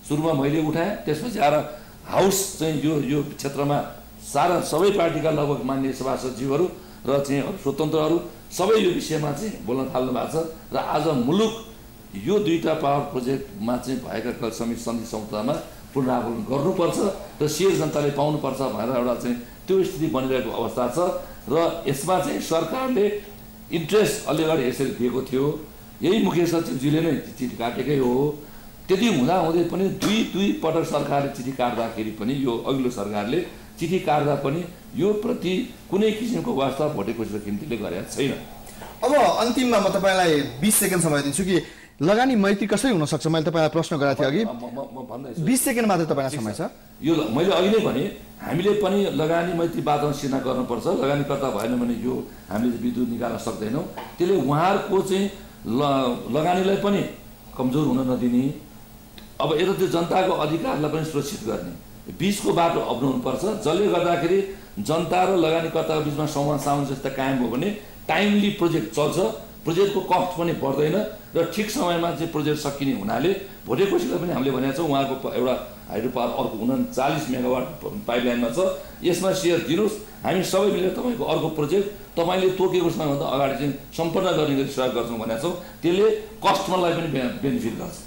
सुरुमा मैले उठाएँ, त्यसपछि आएर हाउस चाहिँ यो क्षेत्रमा सबै पार्टीका लगभग मान्य सभासदज्यूहरू र चाहिँ स्वतन्त्रहरू सबै यो विषयमा चाहिँ बोल्न थाल्नु भएको छ। र आज मुलुक यो 2टा पावर प्रोजेक्टमा चाहिँ भएका सन्धि सम्झौतामा पुनरावलोकन गर्नुपर्छ र शेर जनताले पाउनुपर्छ भनेर एउटा चाहिँ त्यो स्थिति बनिरहेको अवस्था छ। र यसमा चाहिँ सरकारले इन्ट्रेस्ट अलि अगाडि यसरी दिएको थियो, यही मुख्य सचिवजीले नै चिठी काटेकै हो। त्यति हुँदाहुँदै पनि दुई पटक सरकारले चिठी काट्दाखेरि पनि यो अघिल्लो सरकारले चिठी काट्दा पनि यो प्रति कुनै किसिमको वास्ता भोटेकोसीको खिम्तीले गरेका छैन। अब अन्तिममा म तपाईँलाई 20 सेकेन्ड समय दिन्छु कि लगानी मैत्री कसरी हुन सक्छ। मैले तपाईँलाई प्रश्न गरेको थिएँ अघि, 20 सेकेन्ड मात्रै तपाईँलाई समय छ। यो मैले अघि नै भने हामीले पनि लगानी मैत्री वातावरण सिर्जना गर्नुपर्छ। लगानीकर्ता भएन भने यो हामीले विद्युत निकाल्न सक्दैनौँ। त्यसले उहाँहरूको चाहिँ लगानीलाई पनि कमजोर हुन नदिने, अब यता त्यो जनताको अधिकारलाई पनि सुरक्षित गर्ने बिचको बाटो अप्नाउनुपर्छ, जसले गर्दाखेरि जनता र लगानीकर्ताको बिचमा सामञ्जस्य कायम भयो भने टाइमली प्रोजेक्ट चल्छ, प्रोजेक्टको कस्ट पनि बढ्दैन र ठिक समयमा चाहिँ प्रोजेक्ट सकिने हुनाले भोटेकोसीलाई पनि हामीले भनेको छौँ उहाँको एउटा हाइड्रो पावर अर्को 39 मेगावाट पाइपलाइनमा छ, यसमा सेयर दिनुहोस्, हामी सबै मिलेर तपाईँको अर्को प्रोजेक्ट तपाईँले तोकेको समयभन्दा अगाडि चाहिँ सम्पन्न गर्ने गरी सहयोग गर्छौँ भनेको छौँ। त्यसले कस्टमरलाई पनि बेनिफिट गर्छ।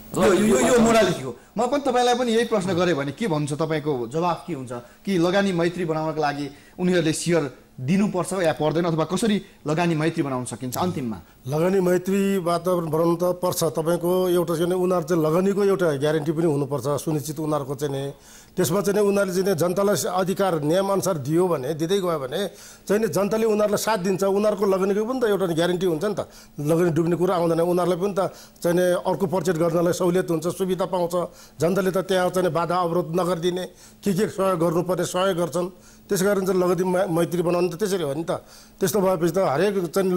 यो मोडालिटी हो। म पनि तपाईँलाई पनि यही प्रश्न गरेँ भने के भन्छ, तपाईँको जवाफ के हुन्छ कि लगानी मैत्री बनाउनको लागि उनीहरूले सेयर दिनुपर्छ या पर्दैन, अथवा कसरी लगानी मैत्री बनाउन सकिन्छ? अन्तिममा लगानी मैत्री वातावरण बनाउनु त पर्छ। तपाईँको एउटा चाहिँ उनीहरू चाहिँ लगानीको एउटा ग्यारेन्टी पनि हुनुपर्छ, सुनिश्चित उनीहरूको चाहिँ नि। त्यसमा चाहिँ उनीहरूले चाहिँ जनतालाई अधिकार नियमअनुसार दियो भने, दिँदै गयो भने चाहिँ जनताले उनीहरूलाई साथ दिन्छ। उनीहरूको लगानीको पनि त एउटा ग्यारेन्टी हुन्छ नि त, लगानी डुब्ने कुरा आउँदैन। उनीहरूलाई पनि त चाहिँ अर्को पर्चेट गर्नलाई सहुलियत हुन्छ, सुविधा पाउँछ। जनताले त त्यहाँ चाहिँ बाधा अवरोध नगरिदिने, के सहयोग गर्नुपर्ने सहयोग गर्छन्। त्यस कारण चाहिँ लगानी मैत्री बनाउनु त त्यसरी हो नि त। त्यस्तो भएपछि त हरेक चाहिँ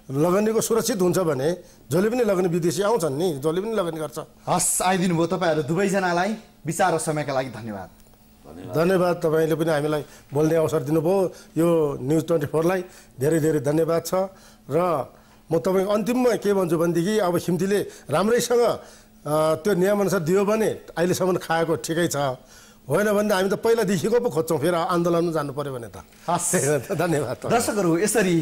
लगानीको सुरक्षित हुन्छ भने जसले पनि लगानी विदेशी आउँछन् नि, जसले पनि लगानी गर्छ। हस्, आइदिनु भयो तपाईँहरू दुवैजनालाई। विचार र समयका लागि धन्यवाद। धन्यवाद। तपाईँले पनि हामीलाई बोल्ने अवसर दिनुभयो। यो न्युज 24लाई धेरै धेरै धन्यवाद छ। र म तपाईँको अन्तिममा के भन्छु भनेदेखि अब खिम्तीले राम्रैसँग त्यो नियमअनुसार दियो भने अहिलेसम्म खाएको ठिकै छ, होइन भने हामी त पहिलादेखिको पो खोज्छौँ, फेरि आन्दोलनमा जानु पर्यो भने त। धन्यवाद। दर्शकहरू, यसरी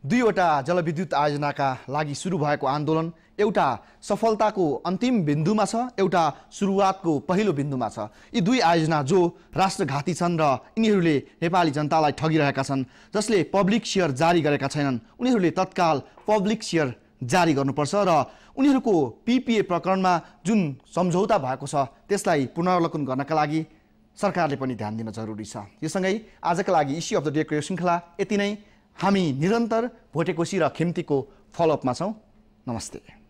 2वटा जलविद्युत आयोजनाका लागि सुरु भएको आन्दोलन एउटा सफलताको अन्तिम बिन्दुमा छ, एउटा सुरुवातको पहिलो बिन्दुमा छ। यी 2 आयोजना जो राष्ट्रघाती छन् र यिनीहरूले नेपाली जनतालाई ठगिरहेका छन्, जसले पब्लिक सेयर जारी गरेका छैनन्, उनीहरूले तत्काल पब्लिक सेयर जारी गर्नुपर्छ र उनीहरूको PPA प्रकरणमा जुन सम्झौता भएको छ त्यसलाई पुनरावलोकन गर्नका लागि सरकारले पनि ध्यान दिन जरुरी छ। यो सँगै आजका लागि इस्यु अफ द डेको यो श्रृङ्खला यति नै। हामी निरन्तर भोटेकोसी र खिम्तीको फलोअपमा छौँ। नमस्ते।